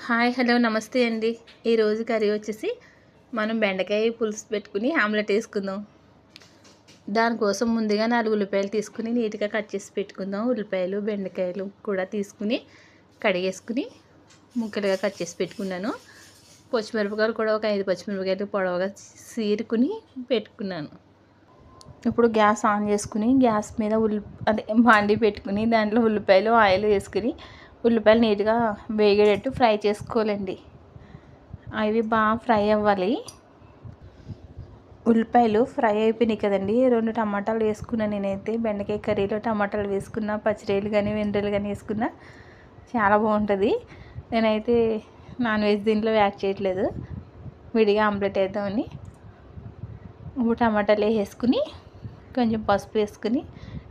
Hi hello నమస్తే అండి. ఈరోజు కర్రీ వచ్చేసి మనం బెండకాయ పులుసు పెట్టుకుని ఆమ్లెట్ వేసుకుందాం. దానికోసం ముందుగా 4 ఉల్లిపాయలు తీసుకుని నీట్గా కట్ చేసి పెట్టుకుందాం. ఉల్లిపాయలు బెండకాయలు కూడా తీసుకుని కడిగేసుకుని ముక్కలుగా కట్ చేసి పెట్టుకున్నాను. పచ్చిమిరపకాయలు కూడా ఒక 5 పచ్చిమిరపకాయలు పొడవుగా చీరుకుని పెట్టుకున్నాను. ఇప్పుడు గ్యాస్ ఆన్ చేసుకుని గ్యాస్ మీద బాండీ పెట్టుకుని దాంట్లో ఉల్లిపాయలు ఆయిల్ వేసుకుని ఉల్లిపాయలు నీట్గా వేగేటట్టు ఫ్రై చేసుకోవాలండి. అవి బాగా ఫ్రై అవ్వాలి. ఉల్లిపాయలు ఫ్రై అయిపోయినాయి కదండి. 2 టమాటాలు వేసుకున్నాను. నేనైతే బెండకాయ కర్రీలో టమాటాలు వేసుకున్న, పచ్చిరేలు కానీ వెండ్రేలు కానీ వేసుకున్న చాలా బాగుంటుంది. నేనైతే నాన్ వెజ్ దీంట్లో యాడ్ చేయట్లేదు, విడిగా ఆమ్లెట్ వేద్దామని. ఇప్పుడు టమాటాలు వేసుకుని కొంచెం పసుపు వేసుకుని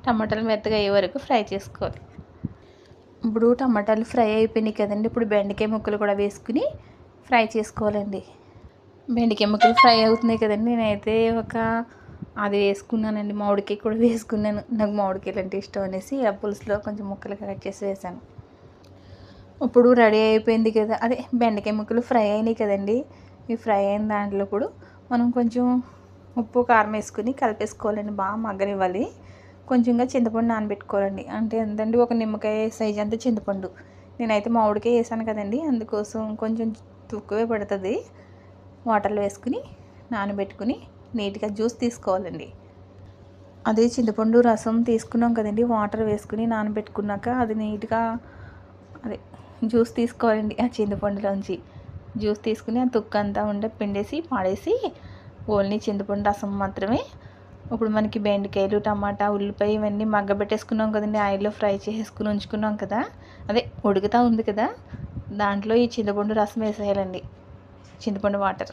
టమాటాలు మెత్తగా అయ్యే వరకు ఫ్రై చేసుకోవాలి. ఇప్పుడు టమాటాలు ఫ్రై అయిపోయినాయి కదండి. ఇప్పుడు బెండకాయ ముక్కలు కూడా వేసుకుని ఫ్రై చేసుకోవాలండి. బెండకాయ ముక్కలు ఫ్రై అవుతున్నాయి కదండి. నేనైతే అది వేసుకున్నానండి, మామిడికాయ కూడా వేసుకున్నాను. నాకు మామిడికాయలు అంటే ఇష్టం అనేసి ఆ పులుసులో కొంచెం ముక్కలు కట్ చేసి వేసాను. ఇప్పుడు రెడీ అయిపోయింది కదా, బెండకాయ ముక్కలు ఫ్రై అయినాయి కదండి. ఈ ఫ్రై అయిన దాంట్లో ఇప్పుడు మనం కొంచెం ఉప్పు కారం వేసుకుని కలిపేసుకోవాలండి. బాగా మగ్గనివ్వాలి. కొంచెంగా చింతపండు నానబెట్టుకోవాలండి. అంటే ఎంతండి, ఒక నిమ్మకాయ సైజ్ అంతా చింతపండు. నేనైతే మామిడికాయ వేసాను కదండి, అందుకోసం కొంచెం తక్కువే పడుతుంది. వాటర్లో వేసుకుని నానబెట్టుకుని నీట్గా జ్యూస్ తీసుకోవాలండి. అదే చింతపండు రసం తీసుకున్నాం కదండి, వాటర్ వేసుకుని నానబెట్టుకున్నాక అది నీట్గా జ్యూస్ తీసుకోవాలండి. ఆ చింతపండులోంచి జ్యూస్ తీసుకుని ఆ తుక్కు అంతా పిండేసి పాడేసి ఓన్లీ చింతపండు రసం మాత్రమే. ఇప్పుడు మనకి బెండకాయలు, టమాటా, ఉల్లిపాయ ఇవన్నీ మగ్గబెట్టేసుకున్నాం కదండి. ఆయిల్లో ఫ్రై చేసుకుని ఉంచుకున్నాం కదా, ఉడుకుతూ ఉంది కదా, దాంట్లో ఈ చింతపండు రసం వేసేయాలండి. చింతపండు వాటర్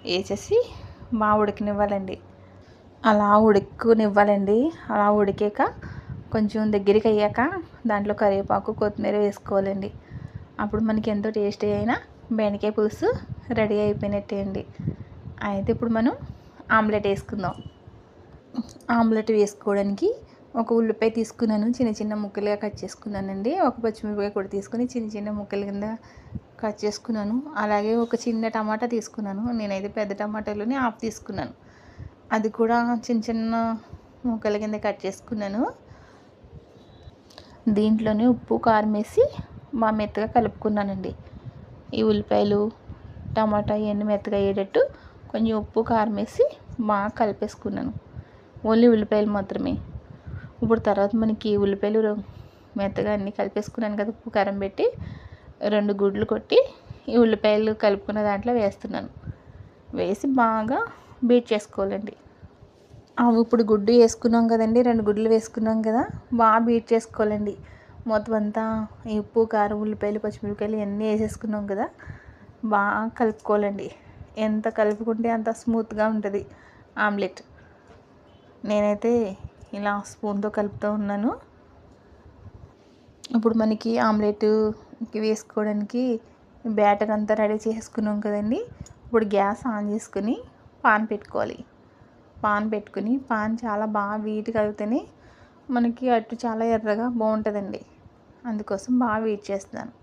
వేసేసి బాగా ఉడకనివ్వాలండి. అలా ఉడకనివ్వాలండి. అలా ఉడికాక కొంచెం దగ్గరికి అయ్యాక దాంట్లో కరివేపాకు, కొత్తిమీర వేసుకోవాలండి. అప్పుడు మనకి ఎంతో టేస్టీ అయిన బెండకాయ పులుసు రెడీ అయిపోయినట్టే అండి. అయితే ఇప్పుడు మనం ఆమ్లెట్ వేసుకుందాం. ఆమ్లెట్ వేసుకోవడానికి ఒక ఉల్లిపాయ తీసుకున్నాను, చిన్న చిన్న ముక్కలుగా కట్ చేసుకున్నానండి. ఒక పచ్చిమిరపకాయ కూడా తీసుకుని చిన్న చిన్న ముక్కల కింద కట్ చేసుకున్నాను. అలాగే ఒక చిన్న టమాటా తీసుకున్నాను. నేనైతే పెద్ద టమాటాలోనే హాఫ్ తీసుకున్నాను. అది కూడా చిన్న చిన్న ముక్కల కింద కట్ చేసుకున్నాను. దీంట్లోనే ఉప్పు కారం వేసి బాగా మెత్తగా కలుపుకున్నానండి. ఈ ఉల్లిపాయలు టమాటా ఇవన్నీ మెత్తగా అయ్యేటట్టు కొంచెం ఉప్పు కారం వేసి బాగా కలిపేసుకున్నాను. ఓన్లీ ఉల్లిపాయలు మాత్రమే. ఇప్పుడు తర్వాత మనకి ఉల్లిపాయలు మెత్తగా అన్నీ కలిపేసుకున్నాను కదా, ఉప్పు కారం పెట్టి 2 గుడ్లు కొట్టి ఈ ఉల్లిపాయలు కలుపుకున్న దాంట్లో వేస్తున్నాను. వేసి బాగా బీట్ చేసుకోవాలండి. ఇప్పుడు గుడ్డు వేసుకున్నాం కదండి, 2 గుడ్లు వేసుకున్నాం కదా, బాగా బీట్ చేసుకోవాలండి. మొత్తం అంతా ఈ ఉప్పు కారం ఉల్లిపాయలు పచ్చిమిరపకాయలు ఇవన్నీ వేసేసుకున్నాం కదా, బాగా కలుపుకోవాలండి. ఎంత కలుపుకుంటే అంత స్మూత్గా ఉంటుంది ఆమ్లెట్. నేనైతే ఇలా స్పూన్తో కలుపుతూ ఉన్నాను. ఇప్పుడు మనకి ఆమ్లెట్కి వేసుకోవడానికి బ్యాటర్ అంతా రెడీ చేసుకున్నాం కదండి. ఇప్పుడు గ్యాస్ ఆన్ చేసుకుని పాన్ పెట్టుకోవాలి. పాన్ పెట్టుకుని పాన్ చాలా బాగా వీట్గా అయితేనే మనకి అట్టు చాలా ఎర్రగా బాగుంటుందండి. అందుకోసం బాగా వీట్ చేస్తున్నాను.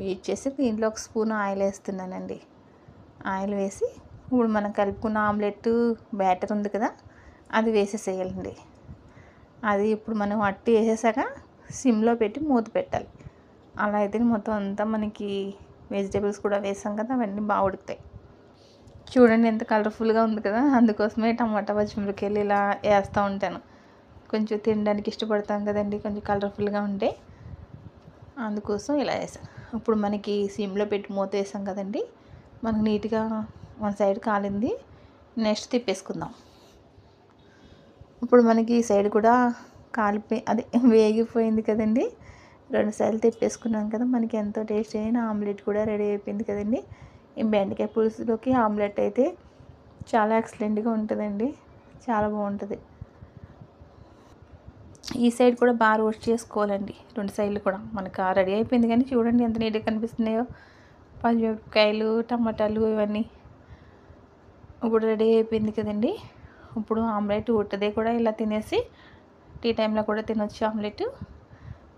వీట్ చేసి దీంట్లో ఒక స్పూన్ ఆయిల్ వేస్తున్నానండి. ఆయిల్ వేసి ఇప్పుడు మనం కలుపుకున్న ఆమ్లెట్ బ్యాటర్ ఉంది కదా, అది వేసేసేయాలండి. అది ఇప్పుడు మనం అట్టు వేసేసాక సిమ్లో పెట్టి మూత పెట్టాలి. అలా అయితే మొత్తం అంతా మనకి వెజిటేబుల్స్ కూడా వేసాం కదా, అవన్నీ బాగా ఉడుకుతాయి. చూడండి ఎంత కలర్ఫుల్గా ఉంది కదా, అందుకోసమే టమాటా పచ్చిమిరపకాయలు ఇలా వేస్తూ ఉంటాను. కొంచెం తినడానికి ఇష్టపడతాం కదండి కొంచెం కలర్ఫుల్గా ఉంటే, అందుకోసం ఇలా వేసాను. ఇప్పుడు మనకి సిమ్లో పెట్టి మూత వేసాం కదండి, మనకు నీట్గా 1 సైడ్ కాలింది. నెక్స్ట్ తిప్పేసుకుందాం. ఇప్పుడు మనకి ఈ సైడ్ కూడా వేగిపోయింది కదండి. 2 సైడ్లు తిప్పేసుకున్నాం కదా, మనకి ఎంతో టేస్టీ అయిన ఆమ్లెట్ కూడా రెడీ అయిపోయింది కదండి. ఈ బెండకాయ పులుసులోకి ఆమ్లెట్ అయితే చాలా ఎక్సలెంట్గా ఉంటుందండి, చాలా బాగుంటుంది. ఈ సైడ్ కూడా బాగా రోస్ట్ చేసుకోవాలండి. 2 సైడ్లు కూడా మనకు రెడీ అయిపోయింది. కానీ చూడండి ఎంత నీట్గా కనిపిస్తున్నాయో పచ్చిమిరపకాయలు టమాటాలు ఇవన్నీ. ఇప్పుడు రెడీ అయిపోయింది కదండి. ఇప్పుడు ఆమ్లెట్ ఉట్టదే కూడా ఇలా తినేసి టీ టైంలో కూడా తినొచ్చు ఆమ్లెట్.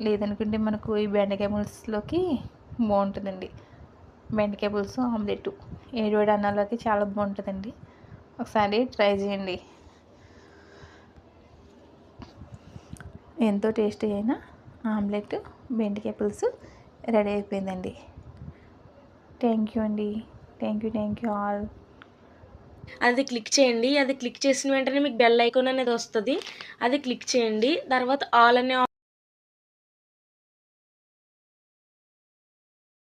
లేదనుకుంటే మనకు ఈ బెండకాయ పులుసులోకి బాగుంటుందండి. బెండకాయ పులుసు ఆమ్లెట్ వేడివేడి అన్నాల్లోకి చాలా బాగుంటుందండి. ఒకసారి ట్రై చేయండి. ఎంతో టేస్టీ అయిన ఆమ్లెట్ బెండకాయ పులుసు రెడీ అయిపోయిందండి. థ్యాంక్ యూ అండి. Thank you all. అది క్లిక్ చేయండి. అది క్లిక్ చేసిన వెంటనే మీకు బెల్ ఐకాన్ అనేది వస్తుంది. అది క్లిక్ చేయండి. తర్వాత ఆల్ అనే